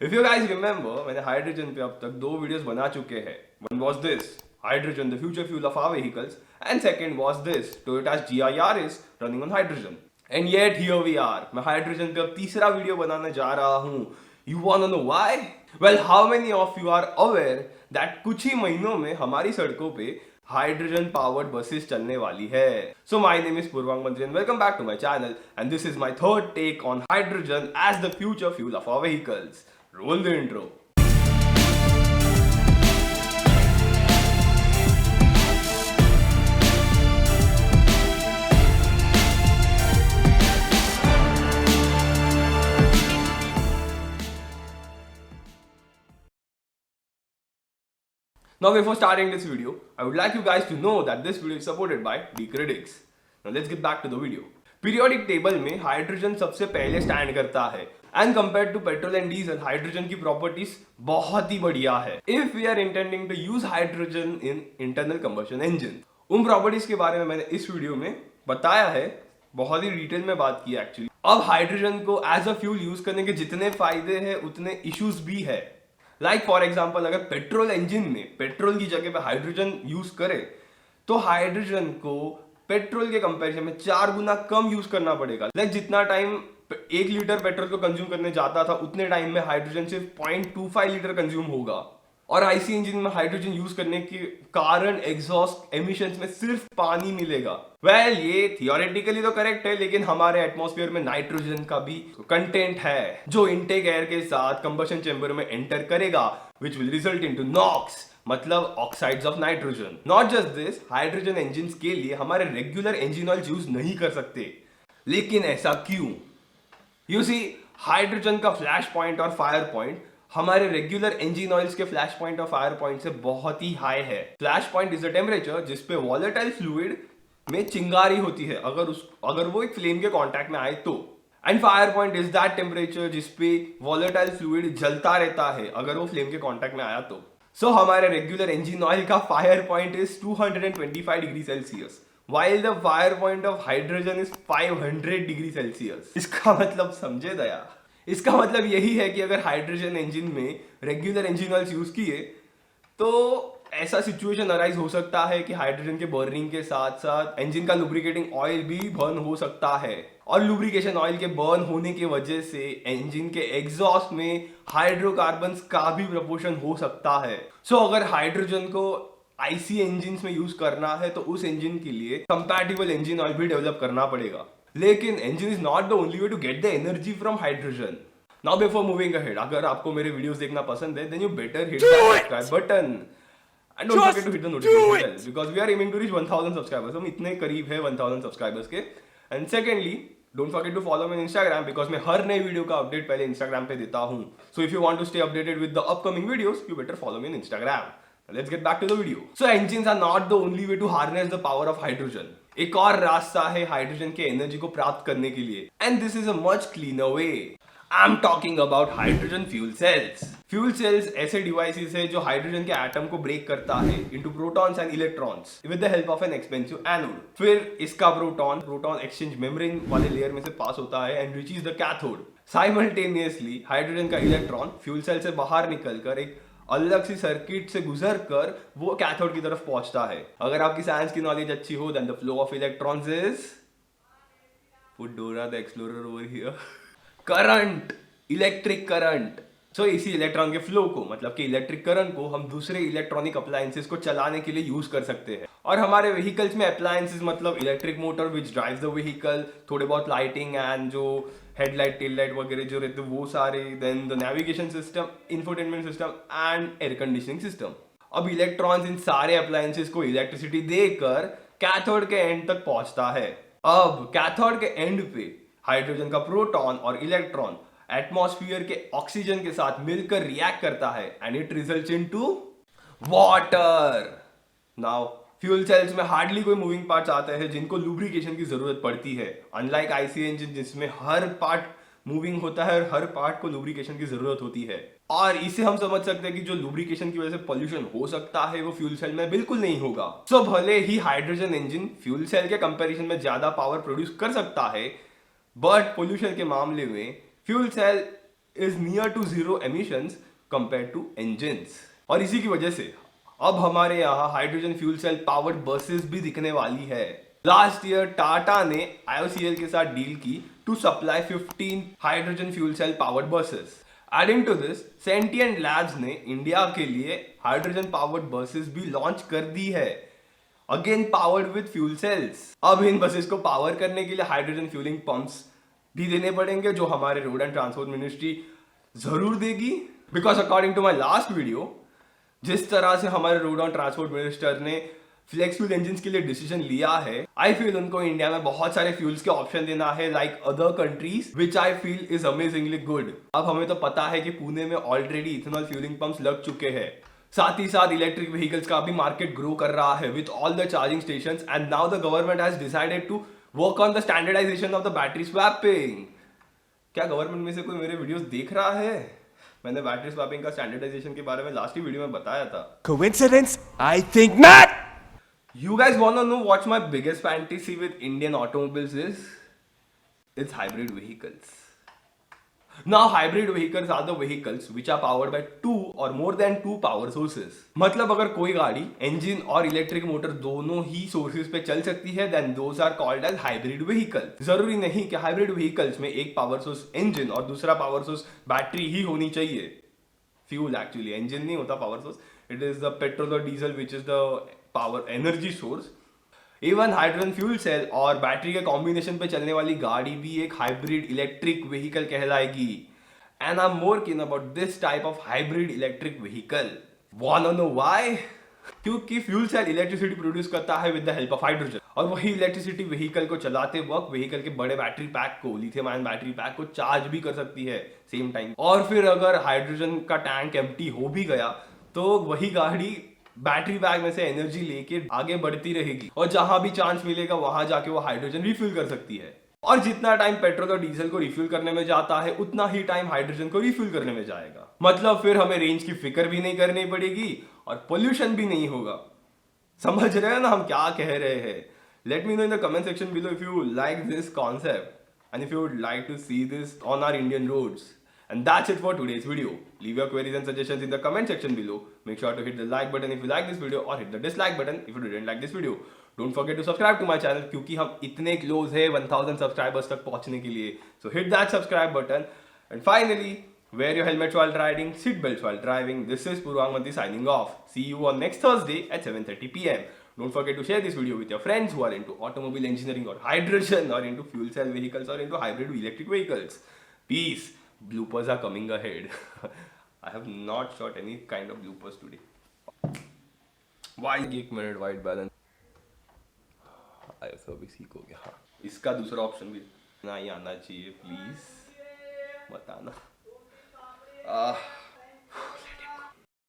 If you guys remember, मैंने hydrogen पे अब तक 2 वीडियोस बना चुके हैं. One was this hydrogen the future fuel of our vehicles and second was this Toyota's GR Yaris running on hydrogen. And yet here we are. मैं hydrogen पे अब तीसरा वीडियो बनाने जा रहा हूँ. You want to know why? Well, how many of you are aware that कुछ ही महीनों में हमारी सड़कों पे हाइड्रोजन पावर्ड बसेस चलने वाली है. So my name is Purvang Mantri and welcome back to my channel and this is my third take on hydrogen as the future fuel of our vehicles. Roll the intro. Now, before starting this video, I would like you guys to know that this video is supported by Decredix. Now, let's get back to the video. Periodic table में hydrogen सबसे पहले stand करता है and compare to petrol and diesel hydrogen की properties बहुत ही बढ़िया है. If we are intending to use hydrogen in internal combustion engine, उन प्रॉपर्टीज के बारे में मैंने इस वीडियो में बताया है, बहुत ही डिटेल में बात की एक्चुअली. अब हाइड्रोजन को एज अ फ्यूल यूज करने के जितने फायदे हैं उतने इश्यूज भी है. लाइक फॉर एग्जाम्पल, अगर पेट्रोल इंजन में पेट्रोल की जगह पे हाइड्रोजन यूज करे तो हाइड्रोजन को पेट्रोल के कंपैरिजन में 4 गुना कम यूज करना पड़ेगा. लाइक जितना टाइम 1 लीटर पेट्रोल को कंज्यूम करने जाता था उतने टाइम में हाइड्रोजन सिर्फ 0.25 लीटर कंज्यूम होगा. और आईसी इंजन में हाइड्रोजन यूज करने के कारण एग्जॉस्ट एमिशंस में सिर्फ पानी मिलेगा. वेल, ये थियोरेटिकली तो करेक्ट है, लेकिन हमारे एटमॉस्फेयर में नाइट्रोजन का भी कंटेंट है जो इनटेक एयर के साथ कंबशन चेंबर में एंटर करेगा, which will result into NOx, मतलब oxides of nitrogen. Not just this, hydrogen engine के लिए हमारे रेगुलर इंजन ऑयल यूज नहीं कर सकते. लेकिन ऐसा क्यों? यू सी, हाइड्रोजन का फ्लैश पॉइंट और फायर पॉइंट हमारे रेगुलर इंजन ऑयल्स के फ्लैश पॉइंट और फायर पॉइंट से बहुत ही हाई है. Flash point is the temperature जिसपे वॉलेटाइल फ्लूइड में चिंगारी होती है अगर वो एक फ्लेम के कांटेक्ट में आए तो. And fire point is that temperature जिसपे वॉलेटाइल फ्लूइड जलता रहता है अगर वो फ्लेम के कांटेक्ट में आया तो. सो हमारे रेगुलर इंजन ऑयल का fire point is 225 degree Celsius while the fire point of hydrogen is 500 degree Celsius. इसका मतलब समझे दया? इसका मतलब यही है कि अगर हाइड्रोजन इंजन में रेगुलर इंजन ऑयल यूज किए तो ऐसा सिचुएशन अराइज हो सकता है कि हाइड्रोजन के बर्निंग के साथ साथ इंजन का लुब्रिकेटिंग ऑयल भी बर्न हो सकता है. और लुब्रिकेशन ऑयल के बर्न होने की वजह से इंजन के एग्जॉस्ट में हाइड्रोकार्बन्स का भी प्रपोर्शन हो सकता है. सो अगर हाइड्रोजन को आईसी इंजन में यूज करना है तो उस इंजन के लिए कंपैटिबल इंजन ऑयल भी डेवलप करना पड़ेगा. लेकिन engine is not the only way to get the energy from hydrogen. Now before moving ahead, अगर आपको मेरे वीडियोस देखना पसंद है then you better hit the subscribe button and don't forget to hit the notification bell because we are aiming to reach 1000 subscribers. हम इतने करीब है 1000 सब्सक्राइबर्स के. And secondly, don't forget to follow me on Instagram because मैं हर नई video का update पहले Instagram पे देता हूं. So if you want to stay updated with the upcoming videos you better follow me on Instagram. Let's get back to the video. So engines are not the only way to harness the power of hydrogen. एक और रास्ता है hydrogen के energy को प्राप्त करने के लिए and this is a much cleaner way. I'm talking about hydrogen fuel cells. Fuel cells ऐसे डिवाइसेस है जो हाइड्रोजन के एटम को ब्रेक करता है into protons and electrons with the help of an expensive anode. फिर इसका प्रोटॉन एक्सचेंज मेम्ब्रेन वाले लेयर में से पास होता है and reaches the cathode. Simultaneously hydrogen का इलेक्ट्रॉन फ्यूल सेल से बाहर निकलकर एक अलग सी सर्किट से गुजर कर वो कैथोड की तरफ पहुंचता है. अगर आपकी साइंस की नॉलेज अच्छी हो then the flow of electrons is put Dora the Explorer over here current, electric current. So इसी इलेक्ट्रॉन के फ्लो को, मतलब कि इलेक्ट्रिक करंट को हम दूसरे इलेक्ट्रॉनिक अप्लायंसेस को चलाने के लिए यूज कर सकते हैं. और हमारे व्हीकल्स में अप्लायंसेस मतलब electric motor which drives the vehicle, थोड़े बहुत लाइटिंग एंड जो हेडलाइट टेल लाइट वगैरह जो रहते हैं वो सारे, then the navigation system, infotainment system and air conditioning system. अब इलेक्ट्रॉन्स इन सारे अप्लायंसेस को इलेक्ट्रिसिटी देकर कैथोड के एंड तक पहुंचता है. अब कैथोड के एंड पे हाइड्रोजन का प्रोटॉन और इलेक्ट्रॉन एटमॉस्फेयर के ऑक्सीजन के साथ मिलकर रिएक्ट करता है and it results into water. Now fuel cells में हार्डली कोई मूविंग पार्ट्स आते हैं जिनको लुब्रिकेशन की जरूरत पड़ती है, अनलाइक आईसी इंजन जिसमें हर पार्ट मूविंग होता है और हर पार्ट को लुब्रिकेशन की जरूरत होती है. और इसे हम समझ सकते हैं कि जो लुब्रिकेशन की वजह से पॉल्यूशन हो सकता है वो फ्यूल सेल में बिल्कुल नहीं होगा. सो भले ही हाइड्रोजन इंजन फ्यूल सेल के कंपैरिजन में ज्यादा पावर प्रोड्यूस कर सकता है, बट पोल्यूशन के मामले में fuel cell is near to zero emissions compared to engines. और इसी की वजह से अब हमारे यहाँ hydrogen fuel cell powered buses भी दिखने वाली है। लास्ट ईयर टाटा ने IOCL के साथ डील की to supply 15 hydrogen fuel cell powered buses. Adding to this, sentient labs ने इंडिया के लिए हाइड्रोजन पावर्ड बसेस भी लॉन्च कर दी है, again powered with fuel cells. अब इन बसेस को पावर करने के लिए हाइड्रोजन फ्यूलिंग पंप्स भी देने पड़ेंगे, जो हमारे रोड एंड ट्रांसपोर्ट मिनिस्ट्री जरूर देगी। Because according to my last video, जिस तरह से हमारे रोड एंड ट्रांसपोर्ट मिनिस्टर ने फ्लेक्स फ्यूल इंजिन के लिए डिसीजन लिया है, आई फील उनको इंडिया में बहुत सारे फ्यूल्स के ऑप्शन देना है like other countries, which I feel is amazingly good. अब हमें तो पता है कि पुणे में ऑलरेडी इथेनॉल फ्यूलिंग पंप्स लग चुके हैं, साथ ही साथ इलेक्ट्रिक व्हीकल्स का भी मार्केट ग्रो कर रहा है with all the charging station, and now the government has decided to work on the standardization of the battery swapping. क्या गवर्नमेंट में से कोई मेरे वीडियोस देख रहा है? मैंने बैटरी स्वैपिंग का स्टैंडर्डाइजेशन के बारे में लास्ट ही वीडियो में बताया था। Coincidence? I think not! You guys wanna know what my biggest fantasy with Indian automobiles is? It's hybrid vehicles. Now, hybrid vehicles are the vehicles which are powered by two or more than two power sources. मतलब अगर कोई गाड़ी engine और electric motor दोनों ही sources पे चल सकती है, then those are called as hybrid vehicle. जरूरी नहीं कि हाइब्रिड व्हीकल्स में एक पावर सोर्स इंजन और दूसरा पावर सोर्स बैटरी ही होनी चाहिए। फ्यूल एक्चुअली इंजन नहीं होता power source, it is the petrol और diesel which is the power energy source. Even hydrogen fuel cell और बैटरी के कॉम्बिनेशन पे चलने वाली गाड़ी भी एक हाइब्रिड इलेक्ट्रिक व्हीकल कहलाएगी। And I am more keen about this type of hybrid electric vehicle. Want to know why? क्योंकि फ्यूल सेल इलेक्ट्रिसिटी प्रोड्यूस करता है with the help of hydrogen, और वही इलेक्ट्रिसिटी व्हीकल को चलाते वक्त व्हीकल के बड़े बैटरी पैक को, लिथियम आयन बैटरी पैक को चार्ज भी कर सकती है सेम टाइम। और फिर अगर हाइड्रोजन का टैंक एम्प्टी हो भी गया तो वही गाड़ी बैटरी बैग में से एनर्जी लेके आगे बढ़ती रहेगी, और जहां भी चांस मिलेगा वहां जाके वो हाइड्रोजन रिफ्यूल कर सकती है। और जितना टाइम पेट्रोल और डीजल को रिफ्यूल करने में जाता है, उतना ही टाइम हाइड्रोजन को रिफ्यूल करने में जाएगा। मतलब फिर हमें रेंज की फिक्र भी नहीं करनी पड़ेगी और पोल्यूशन भी नहीं होगा। समझ रहे हो ना हम क्या कह रहे हैं? Let me know in the comment section below if you like this concept and if you would like to see this on our Indian roads. And that's it for today's video. Leave your queries and suggestions in the comment section below. Make sure to hit the like button if you like this video, or hit the dislike button if you didn't like this video. Don't forget to subscribe to my channel क्योंकि हम इतने close हैं 1000 subscribers तक पहुंचने के लिए. So hit that subscribe button. And finally, wear your helmets while riding, seat belts while driving. This is Purvang Manti signing off. See you on next Thursday at 7:30 PM. Don't forget to share this video with your friends who are into automobile engineering or hydrogen, or into fuel cell vehicles, or into hybrid electric vehicles. Peace. Bloopers are coming ahead. I have not shot any kind of bloopers today. Why? 1 minute white balance. ISO भी सीखोगे? हाँ, इसका दूसरा option भी नहीं आना चाहिए, please बताना।